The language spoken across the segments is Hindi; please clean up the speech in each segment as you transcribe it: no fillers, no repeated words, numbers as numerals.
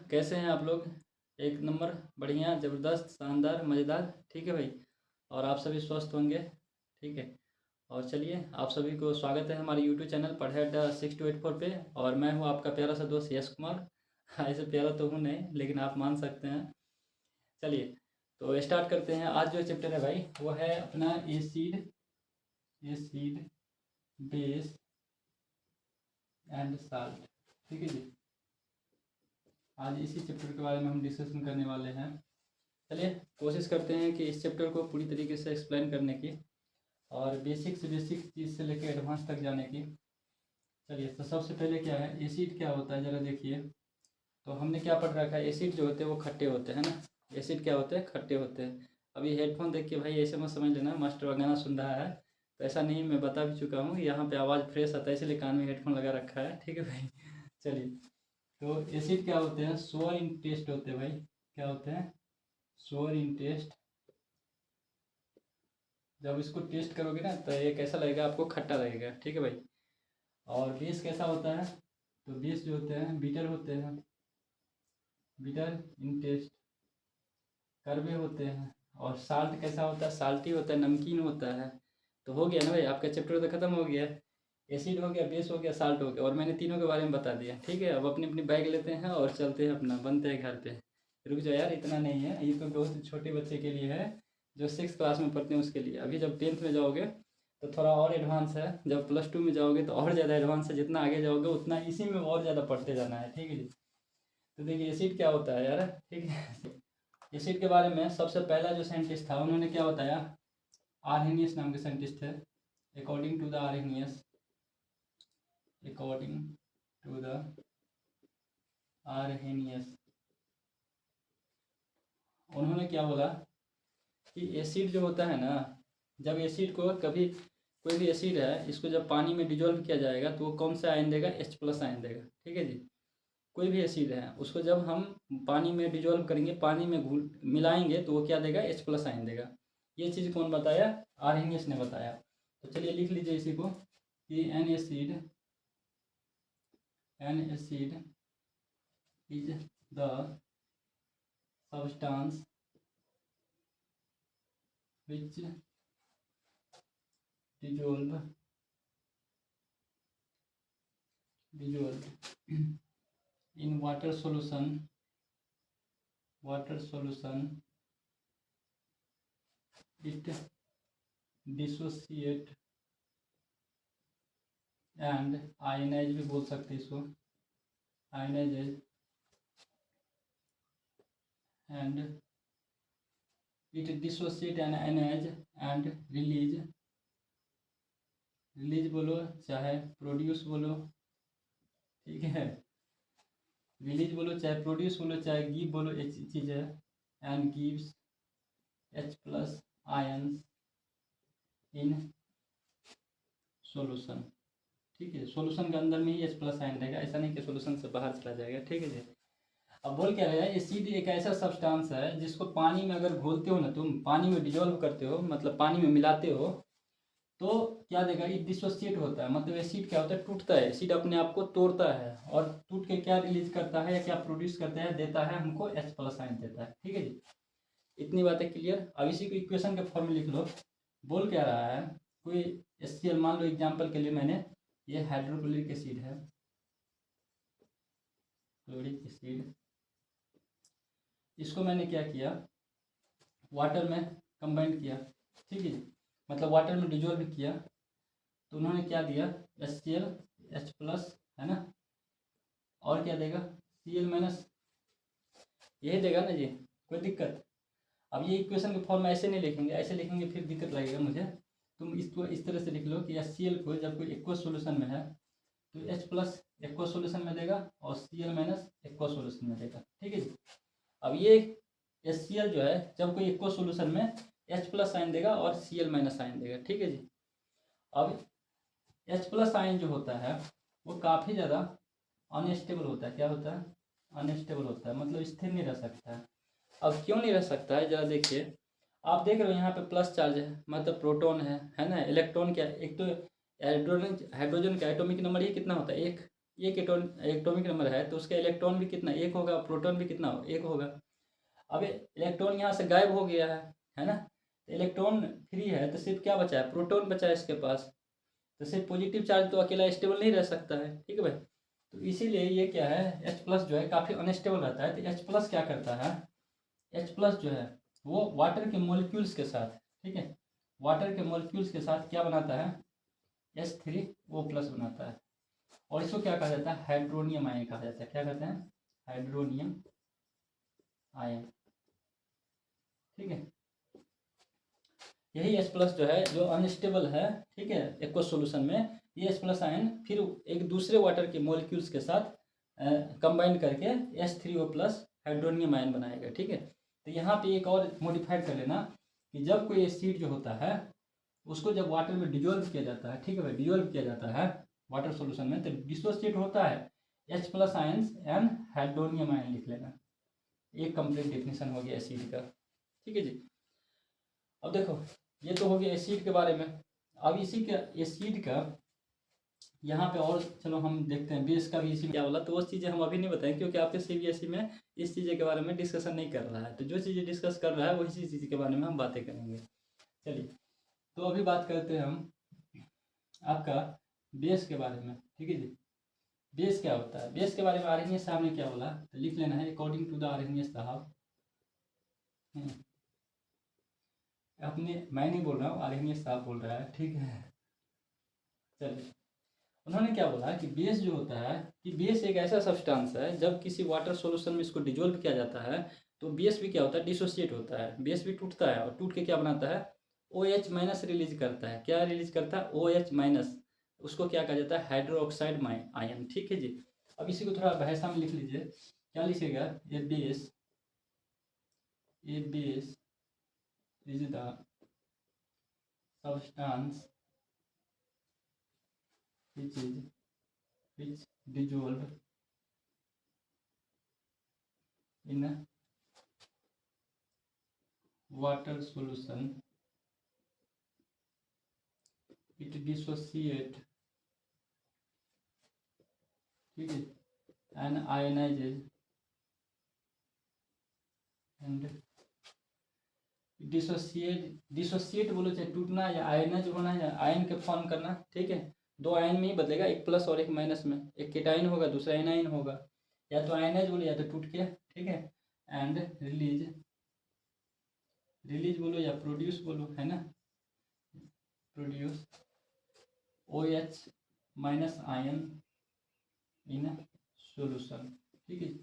कैसे हैं आप लोग। एक नंबर, बढ़िया, ज़बरदस्त, शानदार, मज़ेदार। ठीक है भाई। और आप सभी स्वस्थ होंगे। ठीक है। और चलिए, आप सभी को स्वागत है हमारे यूट्यूब चैनल पढ़े अड्डा 6284 पे। और मैं हूँ आपका प्यारा सा दोस्त यश कुमार। ऐसे प्यारा तो हूँ नहीं, लेकिन आप मान सकते हैं। चलिए, तो स्टार्ट करते हैं। आज जो चैप्टर है भाई, वो है अपना एसिड बेस एंड साल्ट। ठीक है जी। आज इसी चैप्टर के बारे में हम डिस्कशन करने वाले हैं। चलिए, कोशिश करते हैं कि इस चैप्टर को पूरी तरीके से एक्सप्लेन करने की, और बेसिक से बेसिक चीज़ से लेकर एडवांस तक जाने की। चलिए, तो सबसे पहले क्या है, एसिड क्या होता है ज़रा देखिए। तो हमने क्या पढ़ रखा है, एसिड जो होते हैं वो खट्टे होते हैं ना। एसिड क्या होते हैं, खट्टे होते हैं। अभी हेडफोन देख के भाई ऐसे मत समझ लेना मास्टर गाना सुन रहा है, तो ऐसा नहीं, मैं बता भी चुका हूँ। यहाँ पे आवाज़ फ्रेश आता है, इसलिए कान में हेडफोन लगा रखा है। ठीक है भाई। चलिए, तो एसिड क्या होते हैं, सोअर इन टेस्ट होते हैं भाई। क्या होते हैं, सोअर इन टेस्ट। जब इसको टेस्ट करोगे ना, तो ये कैसा लगेगा आपको, खट्टा लगेगा। ठीक है भाई। और बेस कैसा होता है, तो बेस जो होते हैं बीटर होते हैं, बीटर इन टेस्ट, कड़वे होते हैं। और साल्ट कैसा होता है, साल्टी होता है, नमकीन होता है। तो हो गया ना भाई, आपका चैप्टर तो खत्म हो गया। एसिड हो गया, बेस हो गया, साल्ट हो गया, और मैंने तीनों के बारे में बता दिया। ठीक है, अब अपनी अपनी बैग लेते हैं और चलते हैं, अपना बनते हैं घर पे। रुक जाओ यार, इतना नहीं है, ये तो बहुत छोटे बच्चे के लिए है, जो 6 क्लास में पढ़ते हैं उसके लिए। अभी जब 10th में जाओगे तो थोड़ा और एडवांस है, जब +2 में जाओगे तो और ज़्यादा एडवांस है। जितना आगे जाओगे उतना इसी में और ज़्यादा पढ़ते जाना है। ठीक है जी। तो देखिए, एसिड क्या होता है यार। ठीक है। एसिड के बारे में सबसे पहला जो साइंटिस्ट था, उन्होंने क्या बताया, आर्हेनियस नाम के साइंटिस्ट थे। According to the Arrhenius, according to the Arrhenius, उन्होंने क्या बोला कि एसिड जो होता है ना, जब एसिड को कभी, कोई भी एसिड है, इसको जब पानी में डिजोल्व किया जाएगा तो वो कौन सा आयन देगा, H+ आयन देगा। ठीक है जी। कोई भी एसिड है, उसको जब हम पानी में डिजोल्व करेंगे, पानी में घुल मिलाएंगे, तो वो क्या देगा, H+ आयन देगा। ये चीज़ कौन बताया, आर्हेनियस ने बताया। तो चलिए लिख लीजिए इसी को कि N acid is the substance which dissolve in water solution it dissociate and ionize भी बोल सकते हैं इसको, ionizes and it dissociate and ionize and release बोलो चाहे प्रोड्यूस बोलो। ठीक है, रिलीज बोलो चाहे प्रोड्यूस बोलो चाहे गिव बोलो, एक चीज़ है। And gives H+ ions in solution. ठीक है, सॉल्यूशन के अंदर में ही H+ आयन रहेगा, ऐसा नहीं कि सॉल्यूशन से बाहर चला जाएगा। ठीक है जी। अब बोल क्या रहा है, एसिड एक ऐसा सब्सटेंस है जिसको पानी में अगर घोलते हो ना, तुम पानी में डिजोल्व करते हो, मतलब पानी में मिलाते हो, तो क्या देगा, ये डिसोसिएट होता है। मतलब एसिड क्या होता है, टूटता है। एसिड अपने आप को तोड़ता है, और टूट के क्या रिलीज करता है या क्या प्रोड्यूस करता है, देता है हमको H+ आयन देता है। ठीक है जी। इतनी बातें क्लियर। अब इसी को इक्वेशन के फॉर्म में लिख लो। बोल क्या रहा है, कोई HCl मान लो, एग्जाम्पल के लिए मैंने, ये हाइड्रोक्लोरिक एसिड है, क्लोरिक एसिड, इसको मैंने क्या किया, वाटर में कंबाइन किया। ठीक है, मतलब वाटर में डिजोल्व किया, तो उन्होंने क्या दिया, HCl H+ है ना, और क्या देगा, Cl-, यही देगा ना जी, कोई दिक्कत। अब ये इक्वेशन के फॉर्म में ऐसे नहीं लिखेंगे, ऐसे लिखेंगे फिर दिक्कत लगेगा मुझे। तुम इसको इस तरह से लिख लो कि HCl को जब कोई एक्वस सॉल्यूशन में है, तो H+ एक्वस सॉल्यूशन में देगा और Cl- एक्वस सॉल्यूशन में देगा। ठीक है जी। अब ये HCl जो है, जब कोई एक्वस सॉल्यूशन में H+ आयन देगा और Cl- आयन देगा। ठीक है जी। अब H+ आयन जो होता है वो काफ़ी ज़्यादा अनस्टेबल होता है। क्या होता है, अनस्टेबल होता है, मतलब स्थिर नहीं रह सकता है। अब क्यों नहीं रह सकता है, जरा देखिए। आप देख रहे हो यहाँ पे प्लस चार्ज है, मतलब प्रोटॉन है ना। इलेक्ट्रॉन क्या, एक तो हाइड्रोजन का एटॉमिक नंबर ये कितना होता है, 1। एक एटॉमिक नंबर है तो उसका इलेक्ट्रॉन भी कितना, एक होगा, प्रोटॉन भी कितना हो, एक होगा। अब इलेक्ट्रॉन यहाँ से गायब हो गया है ना, तो इलेक्ट्रॉन फ्री है तो सिर्फ क्या बचा है, प्रोटॉन बचा है इसके पास। तो सिर्फ पॉजिटिव चार्ज तो अकेला स्टेबल नहीं रह सकता है, ठीक है भाई। तो इसीलिए ये क्या है, H प्लस जो है काफ़ी अनस्टेबल रहता है। तो H प्लस क्या करता है, H प्लस जो है वो वाटर के मॉलिक्यूल्स के साथ, ठीक है, वाटर के मॉलिक्यूल्स के साथ क्या बनाता है, H3O प्लस बनाता है। और इसको क्या कहा जाता है, हाइड्रोनियम आयन कहा जाता है। क्या कहते हैं, हाइड्रोनियम आयन, ठीक है। यही H प्लस जो है जो अनस्टेबल है, ठीक है, एक्वस सॉल्यूशन में, ये H प्लस आयन फिर एक दूसरे वाटर के मॉलिक्यूल्स के साथ कंबाइन करके H3O प्लस हाइड्रोनियम आयन बनाएगा, ठीक है। तो यहाँ पे एक और मॉडिफाइड कर लेना कि जब कोई एसिड जो होता है उसको जब वाटर में डिजोल्व किया जाता है, ठीक है भाई, डिजोल्व किया जाता है वाटर सॉल्यूशन में, तो डिसोसिएट होता है H plus ions and hydronium ion लिख लेना। एक कंप्लीट डेफिनेशन हो गया एसिड का, ठीक है जी। अब देखो ये तो हो गया एसिड के बारे में। अब इसी का एसिड का यहाँ पे और चलो हम देखते हैं बेस का भी इसी में क्या बोला, तो वो चीज़ें हम अभी नहीं बताएं क्योंकि आपके सीबीएसई में इस चीज़ें के बारे में डिस्कशन नहीं कर रहा है। तो जो चीज़ें डिस्कस कर रहा है वही चीज़ के बारे में हम बातें करेंगे। चलिए तो अभी बात करते हैं हम आपका बेस के बारे में, ठीक है जी। बेस क्या होता है, बेस के बारे में आर्यनियस साहब ने क्या बोला, तो लिख लेना है अकॉर्डिंग टू द आर्यनियस साहब। अपने मैं नहीं बोल रहा हूँ, आर्यनियस साहब बोल रहा है, ठीक है। चलिए उन्होंने क्या बोला कि बेस जो होता है, कि बेस एक ऐसा सब्सटेंस है जब किसी वाटर सॉल्यूशन में इसको डिजोल्व किया जाता है तो बेस भी क्या होता है, डिसोसिएट होता है, बेस भी टूटता है और टूट के क्या बनाता है, OH माइनस रिलीज करता है। क्या रिलीज करता है, OH माइनस, उसको क्या कहा जाता है, हाइड्रोक्साइड आयन, ठीक है जी। अब इसी को थोड़ा भाषा में लिख लीजिए, क्या लिखिएगा, a base is the substance which dissolve in a water solution, it dissociate, ठीक है, and ionizes and डिसोसिएट बोलो, चाहे टूटना या आयनाइज होना या आयन के फॉर्म करना, ठीक है। दो आयन में ही बदलेगा, एक प्लस और एक माइनस में, एक केटाइन होगा दूसरा एनाइन होगा, या तो आयनाइज बोलो या तो टूट के, ठीक है। एंड रिलीज, रिलीज बोलो या प्रोड्यूस बोलो, है ना, produce OH minus ion in solution, ठीक है।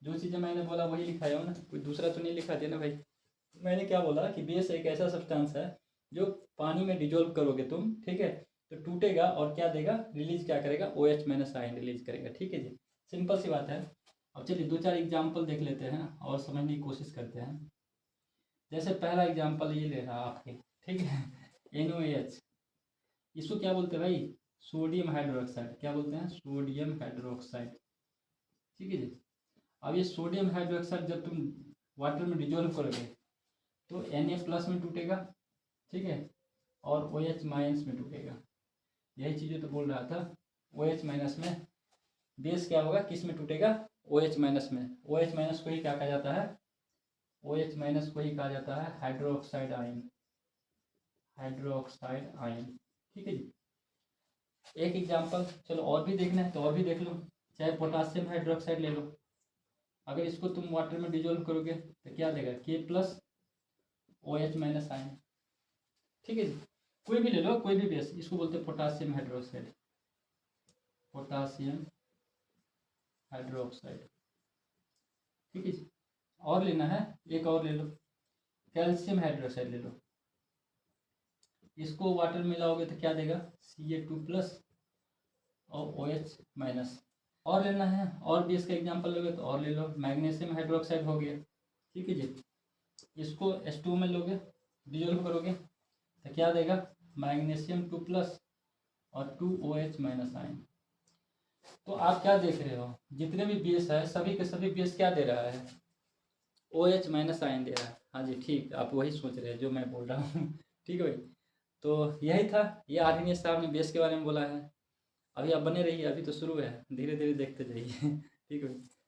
जो चीज़ें मैंने बोला वही लिखाया हो ना, कोई दूसरा तो नहीं लिखा दिया ना भाई। मैंने क्या बोला कि बेस एक ऐसा सब्सटेंस है जो पानी में डिजोल्व करोगे तुम, ठीक है, तो टूटेगा और क्या देगा, रिलीज क्या करेगा, OH माइनस आयन रिलीज करेगा, ठीक है जी। सिंपल सी बात है। अब चलिए दो चार एग्जाम्पल देख लेते हैं और समझने की कोशिश करते हैं। जैसे पहला एग्जाम्पल ये ले रहा आपके, ठीक है, NOH, इसको क्या बोलते हैं भाई, सोडियम हाइड्रोक्साइड, क्या बोलते हैं, सोडियम हाइड्रोक्साइड, ठीक है जी। अब ये सोडियम हाइड्रोक्साइड जब तुम वाटर में डिजोल्व करोगे तो Na प्लस में टूटेगा, ठीक है, और OH माइनस में टूटेगा। यही चीज़ें तो बोल रहा था, OH माइनस में बेस क्या होगा, किस में टूटेगा, OH माइनस में। OH माइनस को ही क्या कहा जाता है, OH माइनस को ही कहा जाता है हाइड्रोक्साइड आयन, हाइड्रोक्साइड आयन, ठीक है जी। एक एग्जाम्पल, चलो और भी देखना है तो और भी देख लो, चाहे पोटासियम हाइड्रोक्साइड ले लो। अगर इसको तुम वाटर में डिजोल्व करोगे तो क्या देगा, K plus OH minus ion, ठीक है जी। कोई भी ले लो, कोई भी बेस, इसको बोलते हैं पोटासियम हाइड्रोक्साइड, पोटासियम हाइड्रोक्साइड, ठीक है जी। और लेना है, एक और ले लो, कैल्शियम हाइड्रोक्साइड ले लो। इसको वाटर में मिलाओगे तो क्या देगा, Ca2 प्लस और OH माइनस। और लेना है, और भी इसका एग्जांपल लोगे तो और ले लो, मैग्नीशियम हाइड्रोक्साइड हो गया, ठीक है जी। इसको H2 में लोगे, डिजोल्व करोगे तो क्या देगा, मैग्नीशियम 2 प्लस और 2OH माइनस आयन। तो आप क्या देख रहे हो, जितने भी बेस है सभी के सभी बेस क्या दे रहा है, OH माइनस आयन दे रहा है। हाँ जी ठीक, आप वही सोच रहे हैं जो मैं बोल रहा हूँ ठीक है भाई। तो यही था, ये आर्यनियस साहब ने बेस के बारे में बोला है। अभी आप बने रहिए, अभी तो शुरू है, धीरे धीरे देखते जाइए। ठीक है।